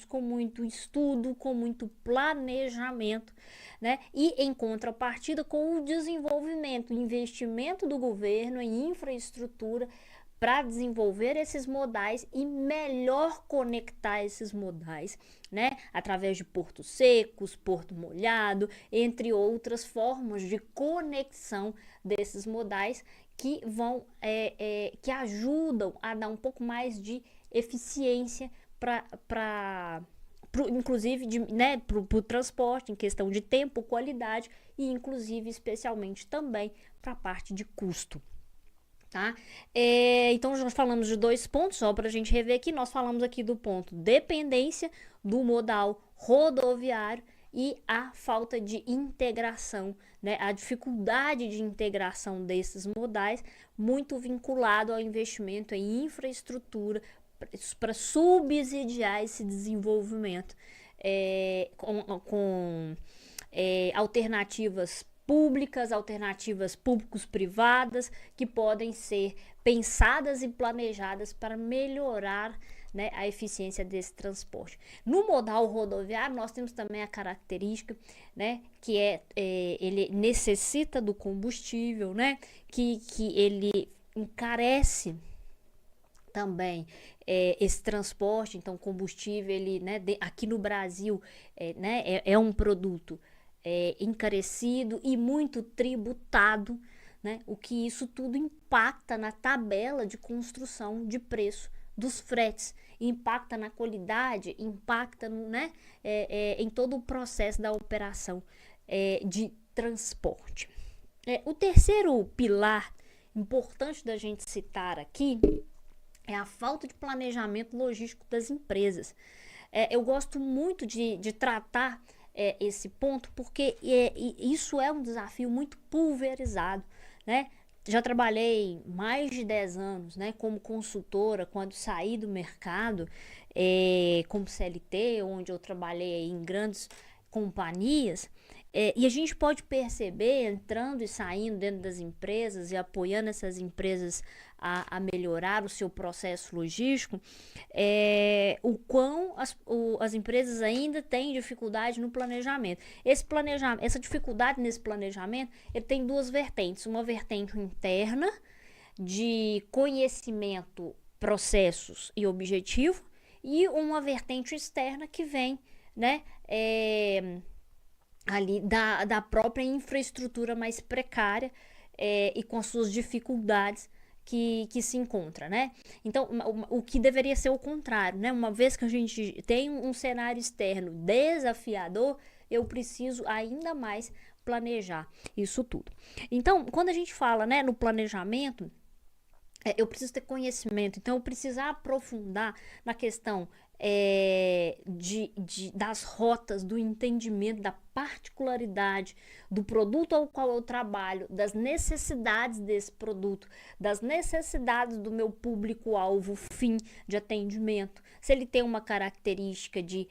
com muito estudo, com muito planejamento, né? E em contrapartida com o desenvolvimento, o investimento do governo em infraestrutura para desenvolver esses modais e melhor conectar esses modais, né? Através de portos secos, porto molhado, entre outras formas de conexão desses modais que vão, que ajudam a dar um pouco mais de eficiência para inclusive né, para o transporte, em questão de tempo, qualidade e inclusive especialmente também para a parte de custo. Tá? Então nós falamos de 2 pontos, só para a gente rever aqui. Nós falamos aqui do ponto dependência do modal rodoviário e a falta de integração, né? A dificuldade de integração desses modais, muito vinculado ao investimento em infraestrutura para subsidiar esse desenvolvimento com alternativas públicas, alternativas públicos-privadas que podem ser pensadas e planejadas para melhorar, né, a eficiência desse transporte. No modal rodoviário, nós temos também a característica, né, que ele necessita do combustível, né, que ele encarece também esse transporte. Então combustível, ele, né, aqui no Brasil né, é um produto encarecido e muito tributado, né? O que isso tudo impacta na tabela de construção de preço dos fretes, impacta na qualidade, impacta, né, em todo o processo da operação de transporte. O terceiro pilar importante da gente citar aqui é a falta de planejamento logístico das empresas. Eu gosto muito de tratar esse ponto, porque isso é um desafio muito pulverizado, né? Já trabalhei mais de 10 anos, né, como consultora, quando saí do mercado, como CLT, onde eu trabalhei em grandes companhias, e a gente pode perceber, entrando e saindo dentro das empresas e apoiando essas empresas a melhorar o seu processo logístico, o quão as empresas ainda têm dificuldade no planejamento. Essa dificuldade nesse planejamento, ele tem 2 vertentes. Uma vertente interna, de conhecimento, processos e objetivo, e uma vertente externa que vem, né, ali da própria infraestrutura mais precária e com as suas dificuldades que se encontra, né? Então, o que deveria ser o contrário, né? Uma vez que a gente tem um cenário externo desafiador, eu preciso ainda mais planejar isso tudo. Então, quando a gente fala, né, no planejamento, eu preciso ter conhecimento, então eu preciso aprofundar na questão das rotas, do entendimento, da particularidade do produto ao qual eu trabalho, das necessidades desse produto, das necessidades do meu público-alvo fim de atendimento, se ele tem uma característica de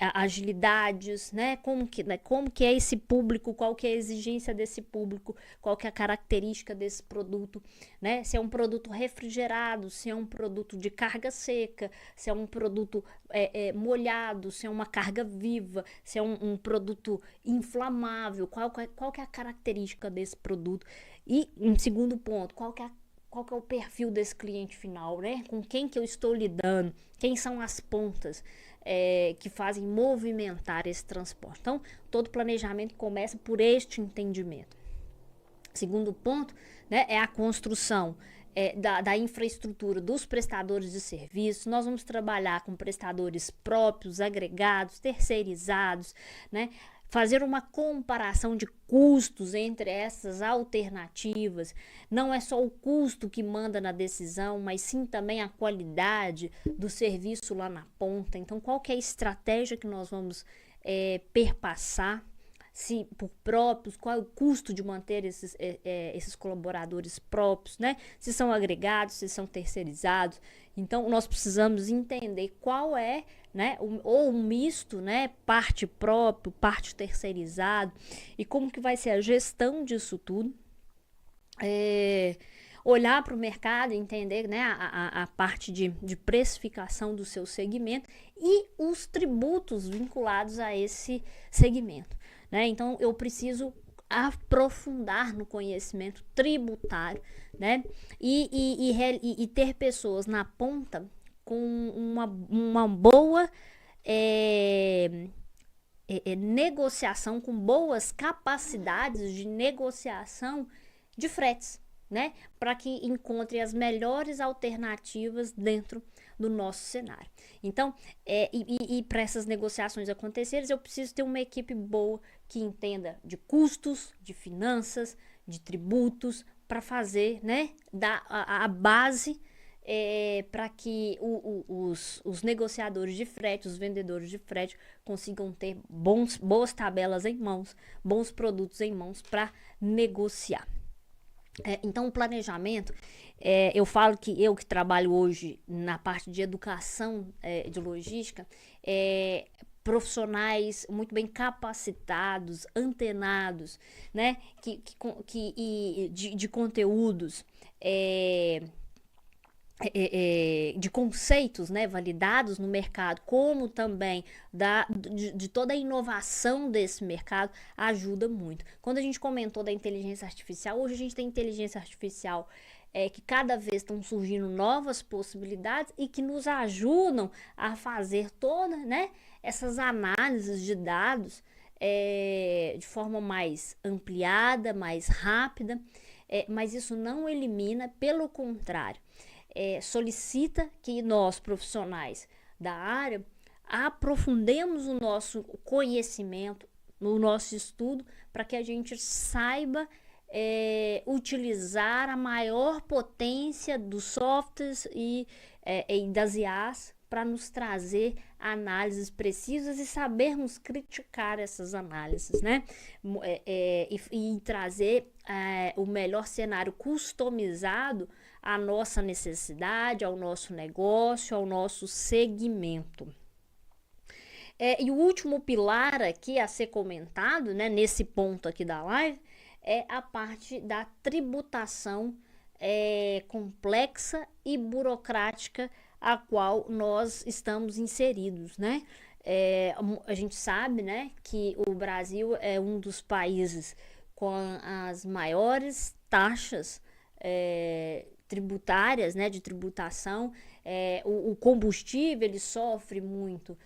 agilidades, né? Como que é esse público, qual que é a exigência desse público, qual que é a característica desse produto, né? Se é um produto refrigerado, se é um produto de carga seca, se é um produto molhado, se é uma carga viva, se é um produto inflamável, qual que é a característica desse produto. E, em segundo ponto, qual que é o perfil desse cliente final, né? Com quem que eu estou lidando, quem são as pontas que fazem movimentar esse transporte. Então, todo planejamento começa por este entendimento. Segundo ponto, né, é a construção da infraestrutura dos prestadores de serviços. Nós vamos trabalhar com prestadores próprios, agregados, terceirizados, né? Fazer uma comparação de custos entre essas alternativas. Não é só o custo que manda na decisão, mas sim também a qualidade do serviço lá na ponta. Então, qual que é a estratégia que nós vamos perpassar? Se por próprios, qual é o custo de manter esses colaboradores próprios, né? Se são agregados, se são terceirizados. Então, nós precisamos entender qual é, né, ou um misto, né, parte próprio, parte terceirizado, e como que vai ser a gestão disso tudo. olhar para o mercado, entender, né, a parte de precificação do seu segmento e os tributos vinculados a esse segmento, né? Então, eu preciso aprofundar no conhecimento tributário, né? E ter pessoas na ponta com uma boa negociação, com boas capacidades de negociação de fretes, né? Para que encontre as melhores alternativas dentro do nosso cenário. Então, para essas negociações acontecerem, eu preciso ter uma equipe boa que entenda de custos, de finanças, de tributos, para fazer, né, a base para que os negociadores de frete, os vendedores de frete, consigam ter boas tabelas em mãos, bons produtos em mãos para negociar. Então, o planejamento, eu falo que eu que trabalho hoje na parte de educação de logística, profissionais muito bem capacitados, antenados, né, de conteúdos, de conceitos, né, validados no mercado, como também de toda a inovação desse mercado, ajuda muito. Quando a gente comentou da inteligência artificial, hoje a gente tem inteligência artificial que cada vez estão surgindo novas possibilidades e que nos ajudam a fazer todas, né, essas análises de dados de forma mais ampliada, mais rápida, mas isso não elimina, pelo contrário, solicita que nós, profissionais da área, aprofundemos o nosso conhecimento, no nosso estudo, para que a gente saiba utilizar a maior potência dos softwares e das IAs para nos trazer análises precisas e sabermos criticar essas análises, né? E trazer o melhor cenário customizado à nossa necessidade, ao nosso negócio, ao nosso segmento. E o último pilar aqui a ser comentado, né, nesse ponto aqui da live, é a parte da tributação complexa e burocrática a qual nós estamos inseridos, né? A gente sabe, né, que o Brasil é um dos países com as maiores taxas tributárias, né, de tributação. O combustível ele sofre muito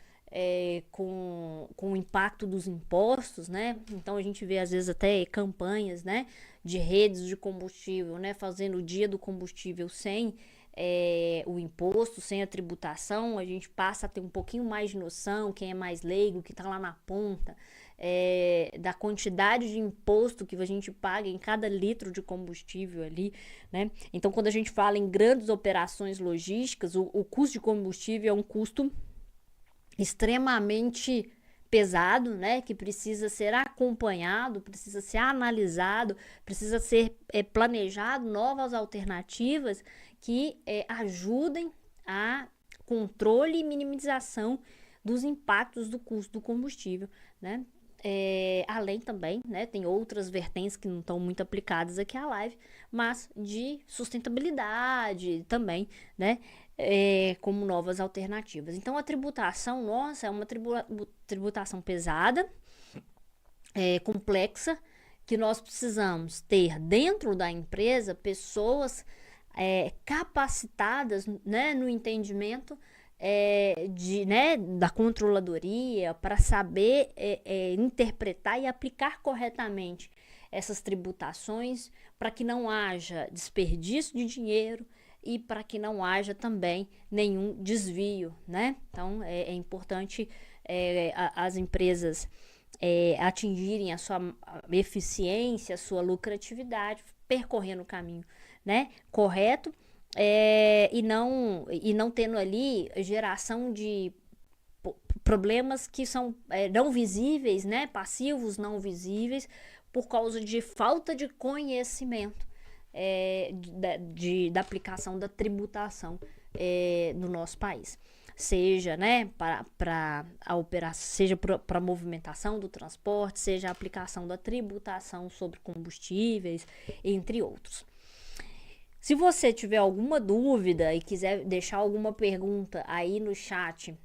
com o impacto dos impostos, né? Então a gente vê às vezes até campanhas, né, de redes de combustível, né, fazendo o dia do combustível sem o imposto, sem a tributação. A gente passa a ter um pouquinho mais de noção, quem é mais leigo, que está lá na ponta, da quantidade de imposto que a gente paga em cada litro de combustível ali, né? Então, quando a gente fala em grandes operações logísticas, o custo de combustível é um custo extremamente pesado, né, que precisa ser acompanhado, precisa ser analisado, precisa ser planejado novas alternativas que ajudem a controle e minimização dos impactos do custo do combustível, né? Além também, né, tem outras vertentes que não estão muito aplicadas aqui à live, mas de sustentabilidade também, né, como novas alternativas. Então, a tributação nossa é uma tributação pesada, complexa, que nós precisamos ter dentro da empresa pessoas capacitadas, né, no entendimento né, da controladoria, para saber interpretar e aplicar corretamente essas tributações, para que não haja desperdício de dinheiro e para que não haja também nenhum desvio, né? Então, é importante as empresas atingirem a sua eficiência, a sua lucratividade, percorrendo o caminho, né, correto, e não tendo ali geração de problemas que são não visíveis, né, passivos não visíveis, por causa de falta de conhecimento da aplicação da tributação no nosso país. Seja, né, para a operação, seja para a movimentação do transporte, seja a aplicação da tributação sobre combustíveis, entre outros. Se você tiver alguma dúvida e quiser deixar alguma pergunta aí no chat,